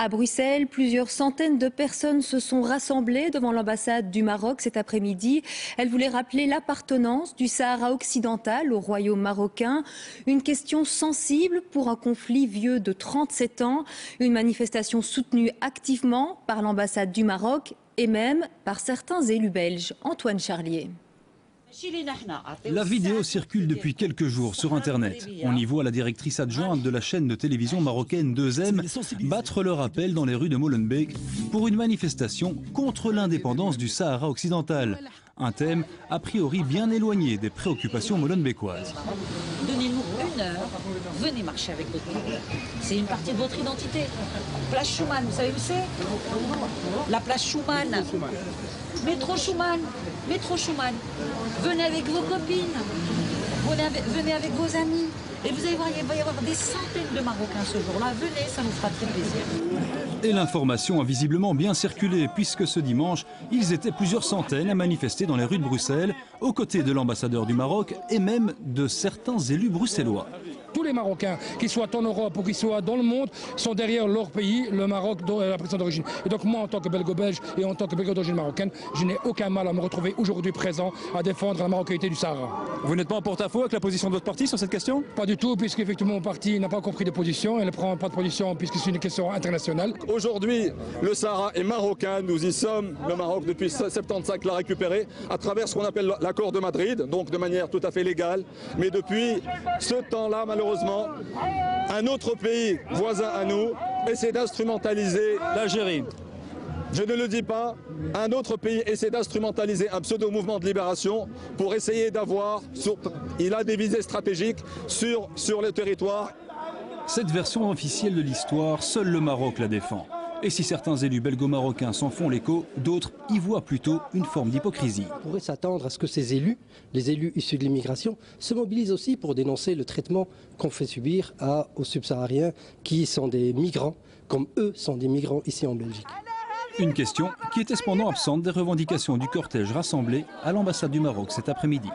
À Bruxelles, plusieurs centaines de personnes se sont rassemblées devant l'ambassade du Maroc cet après-midi. Elles voulaient rappeler l'appartenance du Sahara occidental au royaume marocain. Une question sensible pour un conflit vieux de 37 ans. Une manifestation soutenue activement par l'ambassade du Maroc et même par certains élus belges. Antoine Charlier. La vidéo circule depuis quelques jours sur Internet. On y voit la directrice adjointe de la chaîne de télévision marocaine 2M battre le rappel dans les rues de Molenbeek pour une manifestation contre l'indépendance du Sahara occidental. Un thème a priori bien éloigné des préoccupations molenbeekoises. Donnez-nous une heure, venez marcher avec votre peuple. C'est une partie de votre identité. Place Schuman, vous savez où c'est? La place Schuman. Métro Schuman. Métro Schuman. Venez avec vos copines. Venez avec vos amis. Et vous allez voir, il va y avoir des centaines de Marocains ce jour-là. Venez, ça nous fera très plaisir. Et l'information a visiblement bien circulé, puisque ce dimanche, ils étaient plusieurs centaines à manifester dans les rues de Bruxelles, aux côtés de l'ambassadeur du Maroc et même de certains élus bruxellois. Tous les Marocains, qu'ils soient en Europe ou qu'ils soient dans le monde, sont derrière leur pays, le Maroc, la personne d'origine. Et donc moi, en tant que belgo-belge et en tant que belgo d'origine marocaine, je n'ai aucun mal à me retrouver aujourd'hui présent à défendre la marocanité du Sahara. Vous n'êtes pas en porte-à-faux avec la position de votre parti sur cette question? Pas du tout, puisqu'effectivement mon parti n'a pas encore pris de position. Elle ne prend pas de position puisque c'est une question internationale. Aujourd'hui, le Sahara est marocain. Nous y sommes. Le Maroc, depuis 1975, l'a récupéré à travers ce qu'on appelle l'accord de Madrid, donc de manière tout à fait légale. Mais depuis ce temps-là, malheureusement, un autre pays voisin à nous essaie d'instrumentaliser l'Algérie. Je ne le dis pas, un autre pays essaie d'instrumentaliser un pseudo-mouvement de libération pour essayer d'avoir, il a des visées stratégiques sur le territoire. Cette version officielle de l'histoire, seul le Maroc la défend. Et si certains élus belgo-marocains s'en font l'écho, d'autres y voient plutôt une forme d'hypocrisie. On pourrait s'attendre à ce que ces élus, les élus issus de l'immigration, se mobilisent aussi pour dénoncer le traitement qu'on fait subir aux subsahariens qui sont des migrants, comme eux sont des migrants ici en Belgique. Une question qui était cependant absente des revendications du cortège rassemblé à l'ambassade du Maroc cet après-midi.